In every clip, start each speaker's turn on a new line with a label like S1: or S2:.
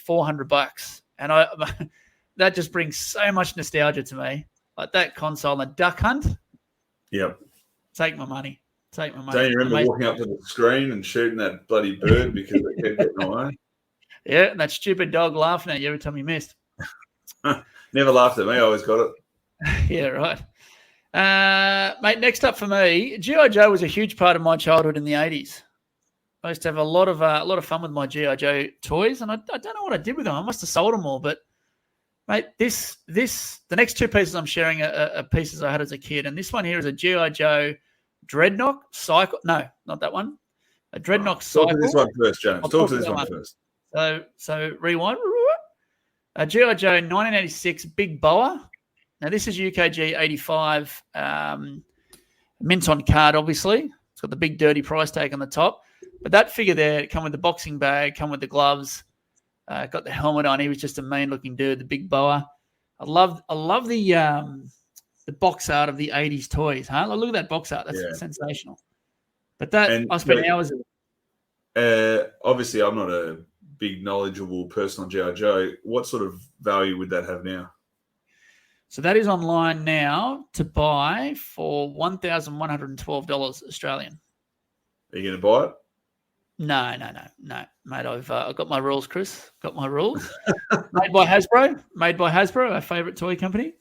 S1: $400, and I that just brings so much nostalgia to me. Like that console and the Duck Hunt.
S2: Yep.
S1: Take my money. Take my money.
S2: Don't you remember walking up to the screen and shooting that bloody bird because it kept getting away?
S1: Yeah, and that stupid dog laughing at you every time you missed.
S2: Never laughed at me. I always got it.
S1: Yeah, right. Mate, next up for me, G.I. Joe was a huge part of my childhood in the 80s. I used to have a lot of fun with my G.I. Joe toys, and I don't know what I did with them. I must have sold them all, but mate, the next two pieces I'm sharing are pieces I had as a kid, and this one here is a G.I. Joe Dreadnought Cycle. No, not that one. A Dreadnought Cycle.
S2: Talk to this one first, James. Talk to this one first.
S1: So rewind. A G.I. Joe 1986 Big Boa. Now, this is UKG 85 mint on card, obviously. It's got the big dirty price tag on the top. But that figure there, it come with the boxing bag, come with the gloves, got the helmet on. He was just a mean-looking dude, the Big Boa. I love the box art of the 80s toys. Huh? Look at that box art. That's sensational. But I spent hours.
S2: Obviously, I'm not a big knowledgeable person on G.I. Joe. What sort of value would that have now?
S1: So that is online now to buy for $1,112 Australian.
S2: Are you going to buy it?
S1: No, mate. I've got my rules, Chris. Got my rules. Made by Hasbro, our favourite toy company.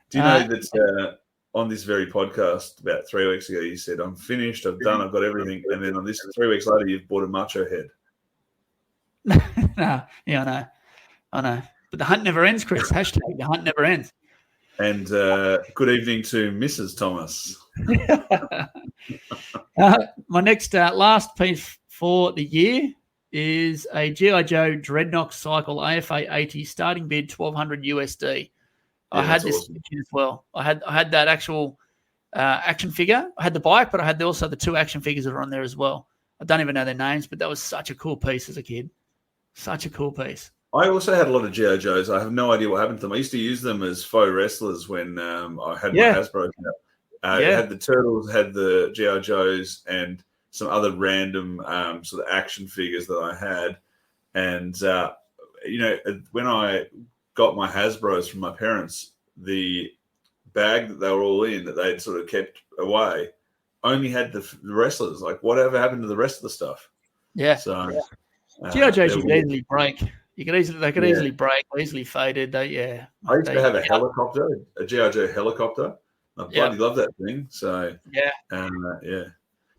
S2: Do you know that on this very podcast about 3 weeks ago, you said, "I'm finished. I've done. I've got everything." And then on this 3 weeks later, you've bought a macho head.
S1: No, yeah, I know. But the hunt never ends, Chris. Hashtag the hunt never ends.
S2: And good evening to Mrs. Thomas.
S1: My next last piece for the year is a G.I. Joe Dreadnought Cycle AFA 80 starting bid $1,200 USD. I had this awesome. As well. I had that actual action figure. I had the bike, but I had also the two action figures that are on there as well. I don't even know their names, but that was such a cool piece as a kid. Such a cool piece.
S2: I also had a lot of G.I. Joes. I have no idea what happened to them. I used to use them as faux wrestlers when I had my Hasbro. I had the Turtles, had the G.I. Joes, and some other random sort of action figures that I had. And, when I got my Hasbros from my parents, the bag that they were all in that they'd sort of kept away only had the wrestlers. Like, whatever happened to the rest of the stuff?
S1: Yeah. So G.I. Joes you could easily break. They could easily break, easily faded. I
S2: used to have a helicopter, a G.I. Joe helicopter. I bloody love that thing. So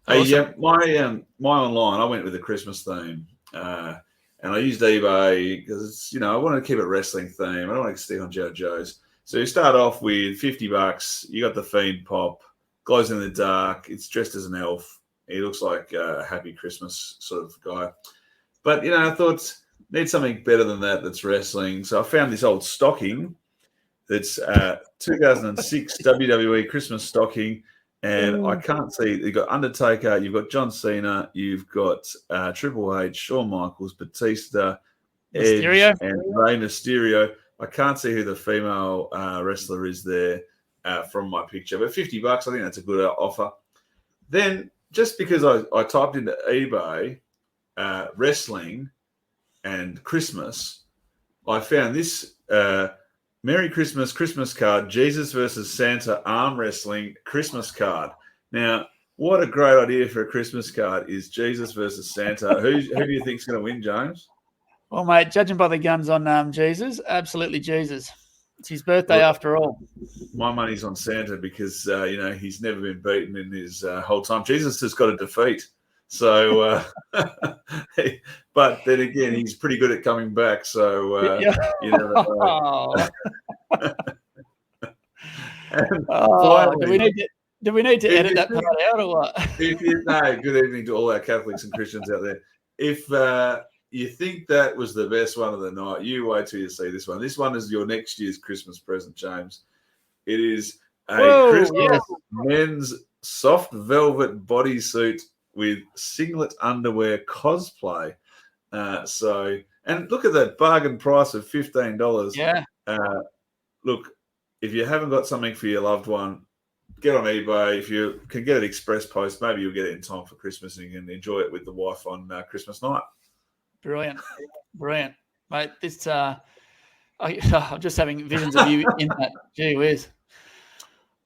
S2: Hey, my online, I went with a Christmas theme, and I used eBay because I wanted to keep it wrestling theme. I don't want to stick on G.I. Joes. So you start off with $50. You got the Fiend pop, glows in the dark. It's dressed as an elf. He looks like a happy Christmas sort of guy. But I thought need something better than that that's wrestling. So I found this old stocking that's 2006 WWE Christmas stocking. And I can't see, you've got Undertaker, you've got John Cena, you've got Triple H, Shawn Michaels, Batista,
S1: Mysterio.
S2: Edge, and Rey Mysterio. I can't see who the female wrestler is there from my picture. But $50, I think that's a good offer. Then, just because I typed into eBay wrestling and Christmas, I found this Merry Christmas card, Jesus versus Santa arm wrestling Christmas card. Now, what a great idea for a Christmas card is Jesus versus Santa. Who do you think is going to win, James?
S1: Well, mate, judging by the guns on Jesus, absolutely Jesus. It's his birthday after all.
S2: My money's on Santa because, he's never been beaten in his whole time. Jesus has got a defeat. So, but then again, he's pretty good at coming back. So, you never know.
S1: Do we need to edit that part out or what?
S2: Good evening to all our Catholics and Christians out there. If you think that was the best one of the night, you wait till you see this one. This one is your next year's Christmas present, James. It is a Christmas men's soft velvet bodysuit with singlet underwear cosplay. And look at that bargain price of $15.
S1: Yeah.
S2: Look, if you haven't got something for your loved one, get on eBay. If you can get it express post, maybe you'll get it in time for Christmas and you can enjoy it with the wife on Christmas night.
S1: Brilliant. Mate, this I'm just having visions of you in that. Gee whiz.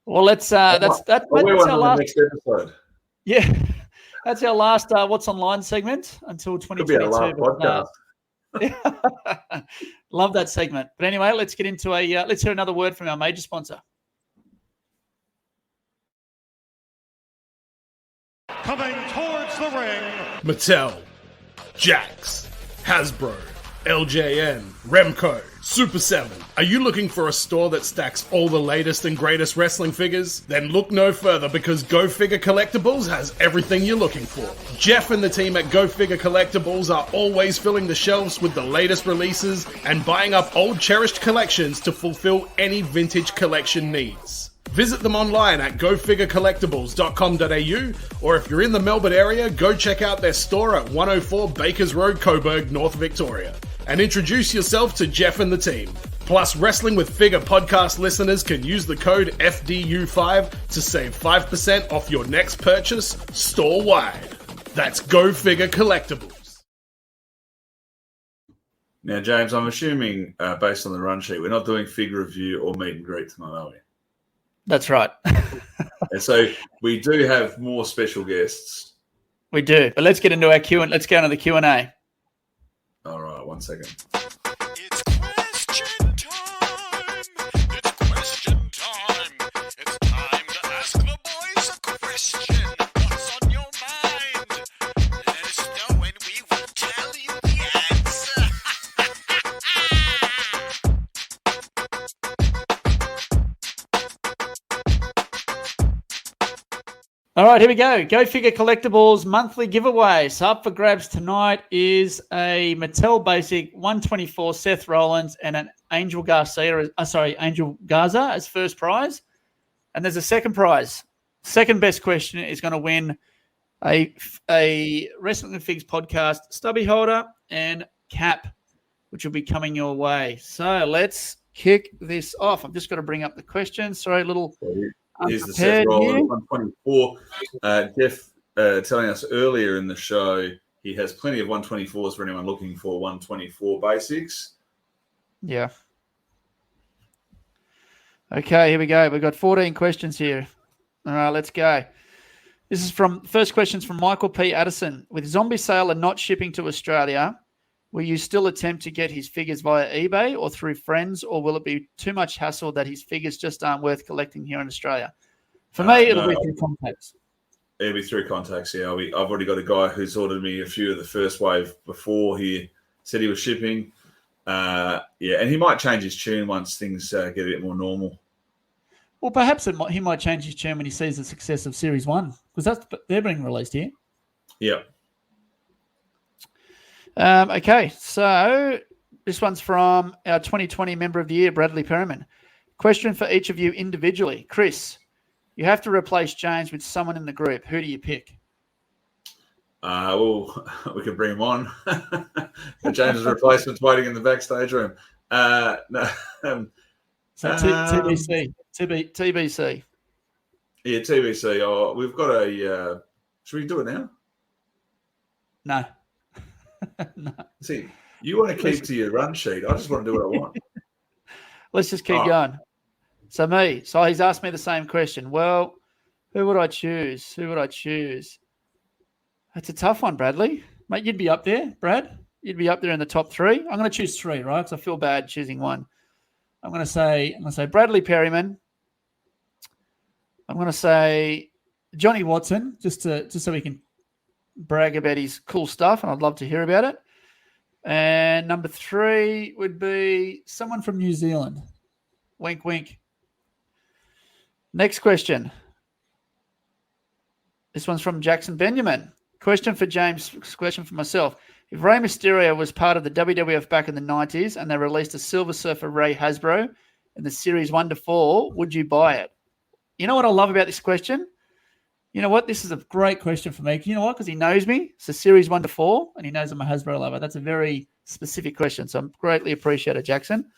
S1: Well, that's our last
S2: next episode.
S1: Yeah, that's our last What's Online segment until 2022.
S2: Could be our last podcast.
S1: Love that segment. But anyway, let's get into let's hear another word from our major sponsor.
S3: Coming towards the ring,
S4: Mattel, Jax, Hasbro, LJN, Remco, Super 7. Are you looking for a store that stacks all the latest and greatest wrestling figures? Then look no further, because Go Figure Collectibles has everything you're looking for. Jeff and the team at Go Figure Collectibles are always filling the shelves with the latest releases and buying up old cherished collections to fulfill any vintage collection needs. Visit them online at gofigurecollectibles.com.au, or if you're in the Melbourne area, go check out their store at 104 Bakers Road, Coburg, North Victoria, and introduce yourself to Jeff and the team. Plus, Wrestling with Figure podcast listeners can use the code FDU5 to save 5% off your next purchase store-wide. That's Go Figure Collectibles.
S2: Now, James, I'm assuming, based on the run sheet, we're not doing figure review or meet and greet tonight, are we?
S1: That's right.
S2: And so we do have more special guests.
S1: We do, but let's get into our Q and let's go into the Q&A.
S2: All right, 1 second.
S3: it's question time. It's question time. It's time to ask the boys a question. What's on your mind? Let us know and we will tell you the answer.
S1: All right, here we go. Go Figure Collectibles monthly giveaway. So up for grabs tonight is a Mattel Basic 124 Seth Rollins and an Angel Garza as first prize. And there's a second prize. Second best question is going to win a Wrestling and Figs podcast stubby holder and cap, which will be coming your way. So let's kick this off. I've just got to bring up the question. Sorry, little...
S2: Here's the Seth Rollins 124. Jeff telling us earlier in the show he has plenty of 124s for anyone looking for 124 basics.
S1: Yeah. Okay, here we go. We've got 14 questions here. All right, let's go. This is first question's from Michael P. Addison. With Zombie Sailor not shipping to Australia, will you still attempt to get his figures via eBay or through friends, or will it be too much hassle that his figures just aren't worth collecting here in Australia? For me, it'll be through contacts.
S2: It'll be through contacts, yeah. I've already got a guy who's ordered me a few of the first wave before he said he was shipping. And he might change his tune once things get a bit more normal.
S1: Well, perhaps he might change his tune when he sees the success of Series 1, because they're being released here.
S2: Yeah.
S1: Okay, so this one's from our 2020 Member of the Year, Bradley Perriman. Question for each of you individually. Chris, you have to replace James with someone in the group. Who do you pick?
S2: Well, we could bring him on. James's replacement's waiting in the backstage room.
S1: TBC. TBC.
S2: Yeah, TBC. Oh, we've got a... should we do it now?
S1: No. No.
S2: See, you want to keep to your run sheet. I just want to do what I want.
S1: Let's just keep going. So he's asked me the same question. Well, who would I choose? That's a tough one, Bradley. Mate, you'd be up there, Brad. You'd be up there in the top three. I'm going to choose three, right? Because I feel bad choosing one. I'm going to say Bradley Perriman. I'm going to say Johnny Watson, just so we can brag about his cool stuff, and I'd love to hear about it. And number three would be someone from New Zealand. Wink, wink. Next question. This one's from Jackson Benjamin. Question for James, question for myself. If Rey Mysterio was part of the WWF back in the 90s and they released a Silver Surfer Ray Hasbro in the series 1 to 4, would you buy it? You know what I love about this question? You know what? This is a great question for me. You know what? Because he knows me. It's a series 1 to 4, and he knows I'm a Hasbro lover. That's a very specific question, so I'm greatly appreciated, Jackson.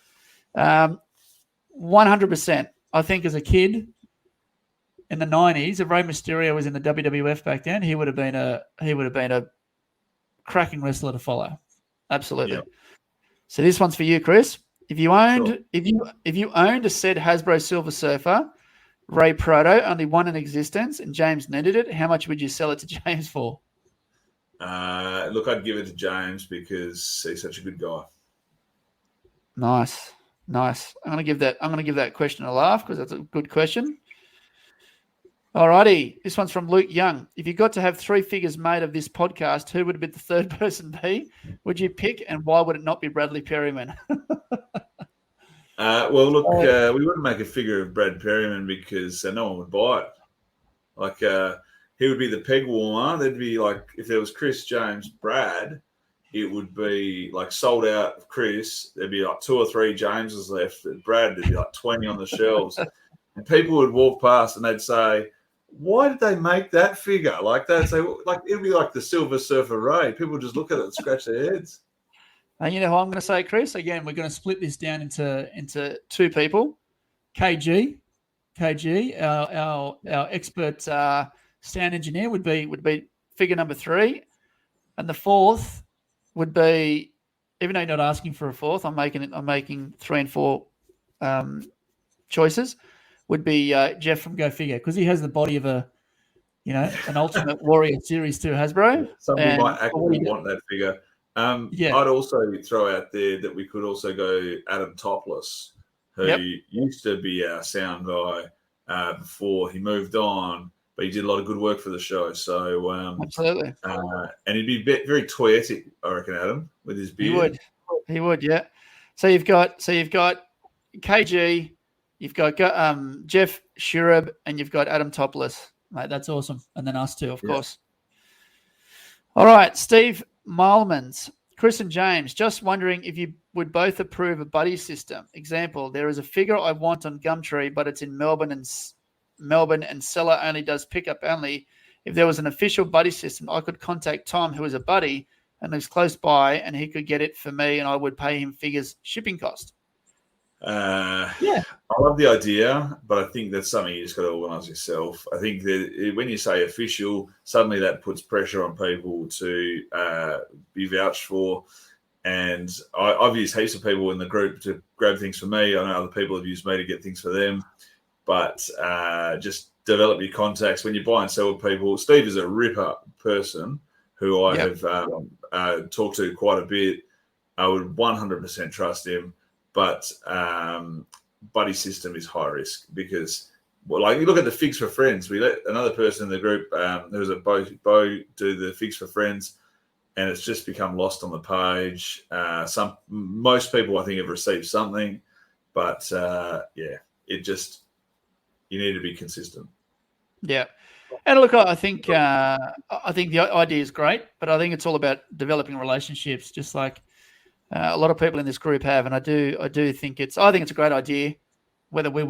S1: 100%. I think as a kid in the 90s, if Rey Mysterio was in the WWF back then, he would have been a cracking wrestler to follow. Absolutely. Yep. So this one's for you, Chris. If you owned
S2: Sure.
S1: if you owned a said Hasbro Silver Surfer, Ray Proto, only one in existence, and James needed it, how much would you sell it to James for?
S2: Look, I'd give it to James because he's such a good guy.
S1: Nice. I'm gonna give that question a laugh because that's a good question. Alrighty, this one's from Luke Young. If you got to have 3 figures made of this podcast, who would the third person be? Would you pick, and why would it not be Bradley Perryman?
S2: Well, look, we wouldn't make a figure of Brad Perryman because no one would buy it. Like, he would be the peg warmer. There'd be like, if there was Chris, James, Brad, it would be like sold out of Chris. There'd be like 2 or 3 Jameses left. Brad, there'd be like 20 on the shelves. And people would walk past and they'd say, why did they make that figure? Like, they'd say, like, it'd be like the Silver Surfer Ray. People would just look at it and scratch their heads.
S1: And you know who I'm going to say, Chris? Again, we're going to split this down into 2 people. KG, our expert stand engineer would be figure number 3, and the 4th would be, even though you're not asking for a 4th, I'm making 3 and 4 choices. Would be Jeff from Go Figure, because he has the body of an Ultimate Warrior Series 2 Hasbro.
S2: Somebody might actually want that figure.
S1: Yeah.
S2: I'd also throw out there that we could also go Adam Topless, who used to be our sound guy before he moved on, but he did a lot of good work for the show. So
S1: absolutely,
S2: and he'd be very toyetic, I reckon, Adam, with his beard.
S1: He would, yeah. So you've got KG, you've got Jeff Shurab, and you've got Adam Topless. Mate, that's awesome. And then us too, of course. All right, Steve Milmans, Chris and James, just wondering if you would both approve a buddy system. Example, there is a figure I want on Gumtree, but it's in Melbourne and seller only does pickup only. If there was an official buddy system, I could contact Tom, who is a buddy and lives close by, and he could get it for me, and I would pay him figures shipping cost.
S2: I love the idea, but I think that's something you just got to organise yourself. I think that when you say official, suddenly that puts pressure on people to be vouched for. And I've used heaps of people in the group to grab things for me. I know other people have used me to get things for them. But just develop your contacts. When you buy and sell with people, Steve is a ripper person who I have talked to quite a bit. I would 100% trust him. But buddy system is high risk because, well, like you look at the Figs for Friends, we let another person in the group, there was a Bo do the Figs for Friends, and it's just become lost on the page. Most people I think have received something, but it just, you need to be consistent.
S1: Yeah. And look, I think the idea is great, but I think it's all about developing relationships, just like a lot of people in this group have, and I do think it's a great idea. Whether we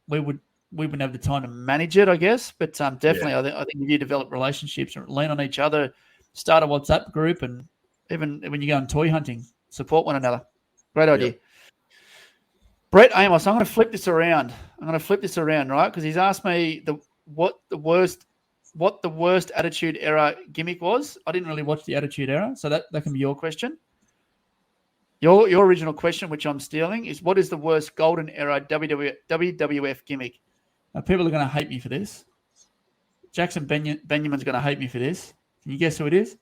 S1: wouldn't have the time to manage it, I guess, but definitely, I think if you develop relationships and lean on each other, start a WhatsApp group, and even when you go on toy hunting, support one another. Great idea.
S2: Yep.
S1: Brett Amos, I'm going to flip this around. Right? Because he's asked me what the worst Attitude Era gimmick was. I didn't really watch the Attitude Era, so that can be your question. Your original question, which I'm stealing, is what is the worst Golden Era WWF gimmick? Now, people are going to hate me for this. Jackson Benjamin's going to hate me for this. Can you guess who it is?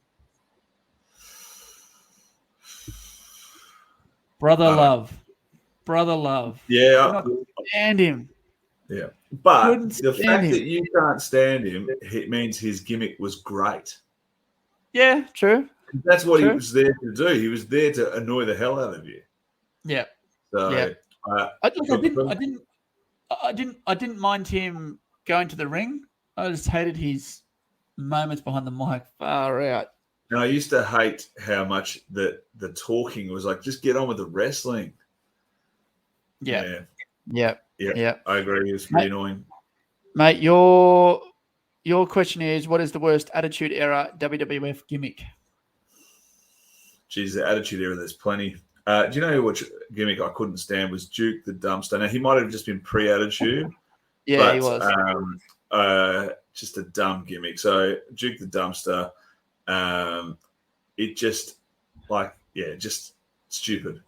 S1: Brother Love.
S2: Yeah.
S1: I couldn't stand him.
S2: Yeah. But the fact that you can't stand him, it means his gimmick was great.
S1: Yeah, true.
S2: That's what he was there to do. He was there to annoy the hell out of you.
S1: Yeah.
S2: So,
S1: I didn't mind him going to the ring. I just hated his moments behind the mic. Far out.
S2: And I used to hate how much the talking was like, just get on with the wrestling.
S1: Yeah.
S2: I agree. It was pretty annoying.
S1: Mate, your question is, what is the worst Attitude Era WWF gimmick?
S2: Geez, the Attitude Era, there's plenty. Do you know which gimmick I couldn't stand was Duke the Dumpster? Now, he might have just been pre-Attitude.
S1: Yeah,
S2: but,
S1: he was.
S2: Just a dumb gimmick. So Duke the Dumpster, it just, just stupid.